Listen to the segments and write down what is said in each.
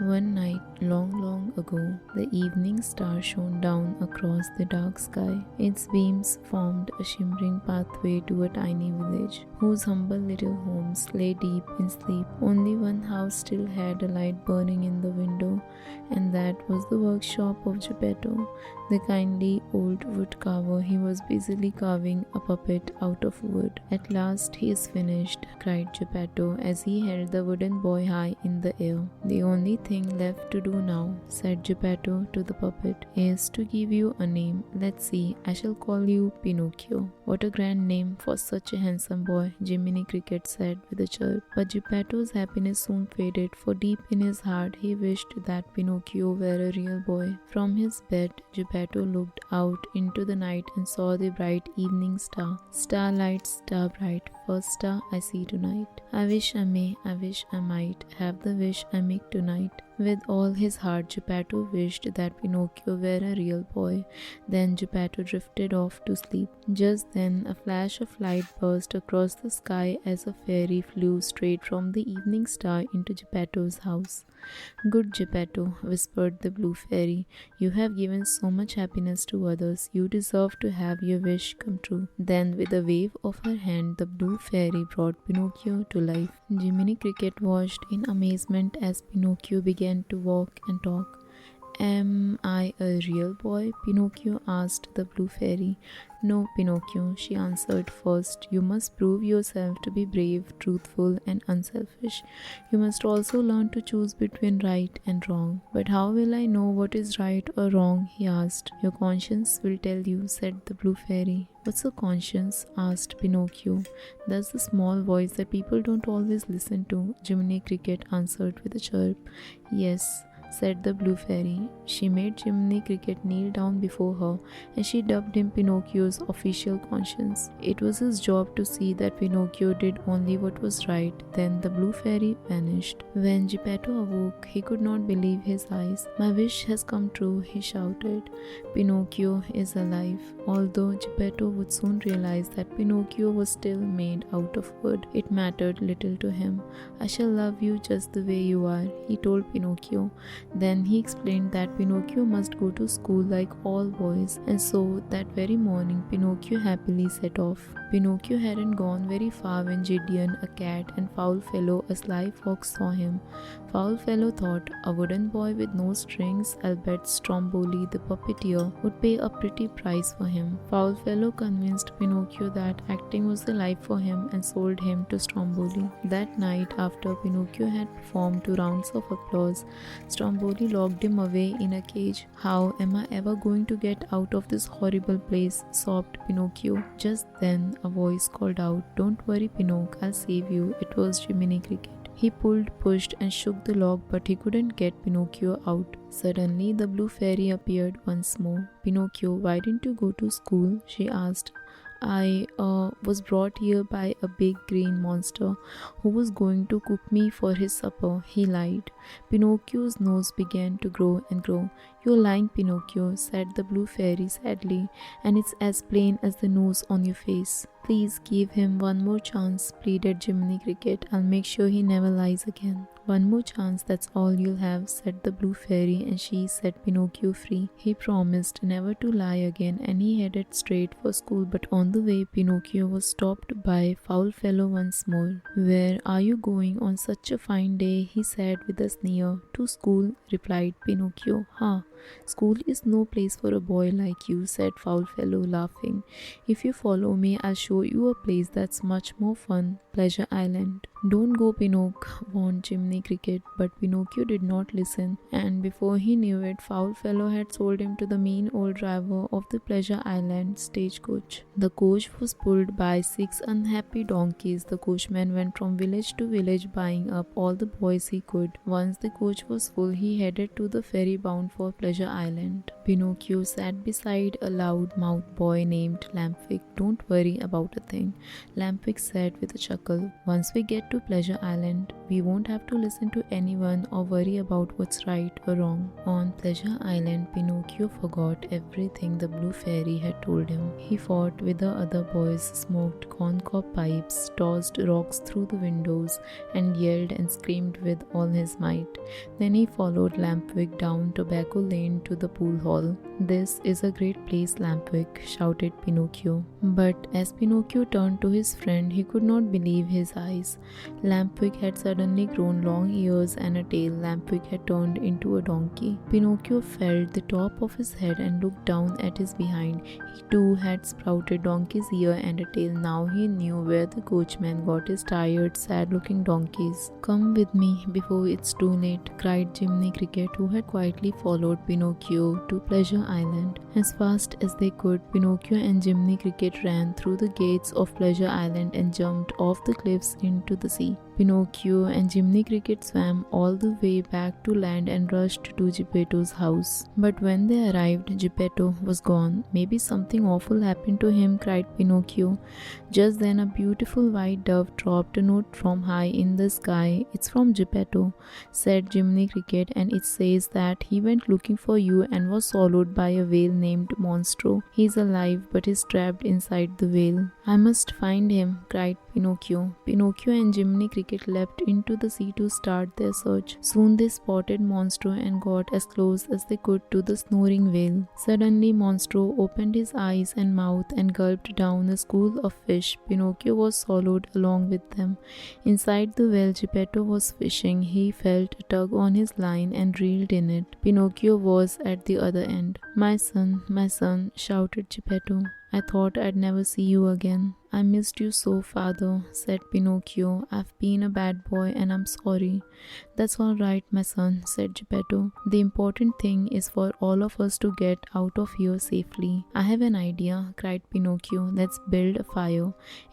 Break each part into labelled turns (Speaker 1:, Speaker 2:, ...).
Speaker 1: One night, long, long ago, the evening star shone down across the dark sky. Its beams formed a shimmering pathway to a tiny village, whose humble little homes lay deep in sleep. Only one house still had a light burning in the window, and that was the workshop of Geppetto, the kindly old wood carver. He was busily carving a puppet out of wood. "At last he is finished," cried Geppetto as he held the wooden boy high in the air. "The only thing left to do now," said Geppetto to the puppet, "is to give you a name. Let's see, I shall call you Pinocchio." "What a grand name for such a handsome boy," Jiminy Cricket said with a chirp. But Geppetto's happiness soon faded, for deep in his heart he wished that Pinocchio were a real boy. From his bed, Geppetto looked out into the night and saw the bright evening star. "Starlight, star bright, first star I see tonight. I wish I may, I wish I might have the wish I make tonight." With all his heart, Geppetto wished that Pinocchio were a real boy. Then Geppetto drifted off to sleep. Just then, a flash of light burst across the sky as a fairy flew straight from the evening star into Geppetto's house. "Good Geppetto," whispered the blue fairy, "you have given so much happiness to others. You deserve to have your wish come true." Then, with a wave of her hand, the blue fairy brought Pinocchio to life. Jiminy Cricket watched in amazement as Pinocchio began to walk and talk. "Am I a real boy?" Pinocchio asked the blue fairy. "No, Pinocchio," she answered. "First, you must prove yourself to be brave, truthful, and unselfish. You must also learn to choose between right and wrong." "But how will I know what is right or wrong?" he asked. "Your conscience will tell you," said the blue fairy. "What's a conscience?" asked Pinocchio. "That's the small voice that people don't always listen to," Jiminy Cricket answered with a chirp. "Yes," said the blue fairy. She made Jiminy Cricket kneel down before her, and she dubbed him Pinocchio's official conscience. It was his job to see that Pinocchio did only what was right. Then the blue fairy vanished. When Geppetto awoke, he could not believe his eyes. "My wish has come true," he shouted. "Pinocchio is alive." Although Geppetto would soon realize that Pinocchio was still made out of wood, it mattered little to him. "I shall love you just the way you are," he told Pinocchio. Then he explained that Pinocchio must go to school like all boys, and so that very morning Pinocchio happily set off. Pinocchio hadn't gone very far when Gideon, a cat, and Foulfellow, a sly fox, saw him. Foulfellow thought, "A wooden boy with no strings, I'll bet Stromboli the puppeteer would pay a pretty price for him." Foulfellow convinced Pinocchio that acting was the life for him and sold him to Stromboli. That night, after Pinocchio had performed 2 rounds of applause, Stromboli locked him away in a cage. "How am I ever going to get out of this horrible place?" sobbed Pinocchio. Just then, a voice called out, "Don't worry, Pinocchio, I'll save you." It was Jiminy Cricket. He pulled, pushed, and shook the lock, but he couldn't get Pinocchio out. Suddenly, the blue fairy appeared once more. "Pinocchio, why didn't you go to school?" she asked. I was brought here by a big green monster who was going to cook me for his supper," he lied. Pinocchio's nose began to grow and grow. "You're lying, Pinocchio," said the blue fairy sadly, "and it's as plain as the nose on your face." "Please give him one more chance," pleaded Jiminy Cricket. "I'll make sure he never lies again." "One more chance, that's all you'll have," said the blue fairy, and she set Pinocchio free. He promised never to lie again, and he headed straight for school. But on the way, Pinocchio was stopped by Foulfellow once more. "Where are you going on such a fine day?" he said with a sneer. "To school," replied Pinocchio. "Ha! School is no place for a boy like you," said Foulfellow, laughing. "If you follow me, I'll show you a place that's much more fun, Pleasure Island." "Don't go, Pinocchio," warned Jiminy Cricket, but Pinocchio did not listen, and before he knew it, Foulfellow had sold him to the mean old driver of the Pleasure Island stagecoach. The coach was pulled by 6 unhappy donkeys. The coachman went from village to village buying up all the boys he could. Once the coach was full, he headed to the ferry bound for Pleasure Pleasure Island. Pinocchio sat beside a loud-mouthed boy named Lampwick. "Don't worry about a thing," Lampwick said with a chuckle. "Once we get to Pleasure Island, we won't have to listen to anyone or worry about what's right or wrong." On Pleasure Island, Pinocchio forgot everything the Blue Fairy had told him. He fought with the other boys, smoked corncob pipes, tossed rocks through the windows, and yelled and screamed with all his might. Then he followed Lampwick down Tobacco Lane to the pool hall. "This is a great place, Lampwick," shouted Pinocchio. But as Pinocchio turned to his friend, he could not believe his eyes. Lampwick had suddenly grown long ears and a tail. Lampwick had turned into a donkey. Pinocchio felt the top of his head and looked down at his behind. He too had sprouted donkey's ear and a tail. Now he knew where the coachman got his tired, sad-looking donkeys. "Come with me before it's too late," cried Jiminy Cricket, who had quietly followed Pinocchio to Pleasure Island. As fast as they could, Pinocchio and Jiminy Cricket ran through the gates of Pleasure Island and jumped off the cliffs into the sea. Pinocchio and Jiminy Cricket swam all the way back to land and rushed to Geppetto's house. But when they arrived, Geppetto was gone. "Maybe something awful happened to him," cried Pinocchio. Just then a beautiful white dove dropped a note from high in the sky. "It's from Geppetto," said Jiminy Cricket, "and it says that he went looking for you and was swallowed by a whale named Monstro. He's alive but is trapped inside the whale." "I must find him," cried Pinocchio. Pinocchio and Jiminy Cricket leapt into the sea to start their search. Soon they spotted Monstro and got as close as they could to the snoring whale. Suddenly Monstro opened his eyes and mouth and gulped down a school of fish. Pinocchio was swallowed along with them. Inside the well, Geppetto was fishing. He felt a tug on his line and reeled in it. Pinocchio was at the other end. My son," shouted Geppetto. "I thought I'd never see you again." "I missed you so, father," said Pinocchio. "I've been a bad boy and I'm sorry." "That's all right, my son," said Geppetto. "The important thing is for all of us to get out of here safely." "I have an idea," cried Pinocchio. "Let's build a fire.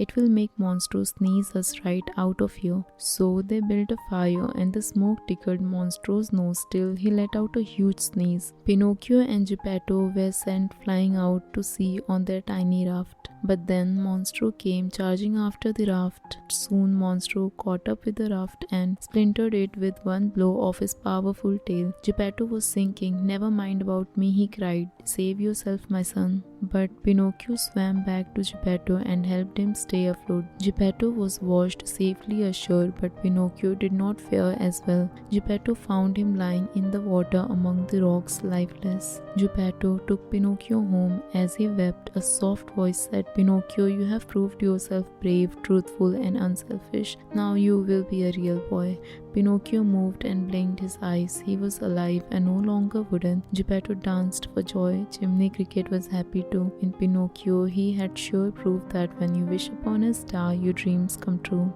Speaker 1: It will make Monstro sneeze us right out of here." So they built a fire and the smoke tickled Monstro's nose till he let out a huge sneeze. Pinocchio and Geppetto were sent flying out to sea on their tiny raft. But then Monstro came charging after the raft. Soon Monstro caught up with the raft and splintered it with one blow of his powerful tail. Geppetto was sinking. "Never mind about me," he cried. "Save yourself, my son." But Pinocchio swam back to Geppetto and helped him stay afloat. Geppetto was washed safely ashore, but Pinocchio did not fare as well. Geppetto found him lying in the water among the rocks, lifeless. Geppetto took Pinocchio home. As he wept, a soft voice said, "Pinocchio, you have proved yourself brave, truthful, and unselfish. Now you will be a real boy." Pinocchio moved and blinked his eyes. He was alive and no longer wooden. Geppetto danced for joy. Jiminy Cricket was happy too. In Pinocchio, he had sure proof that when you wish upon a star, your dreams come true.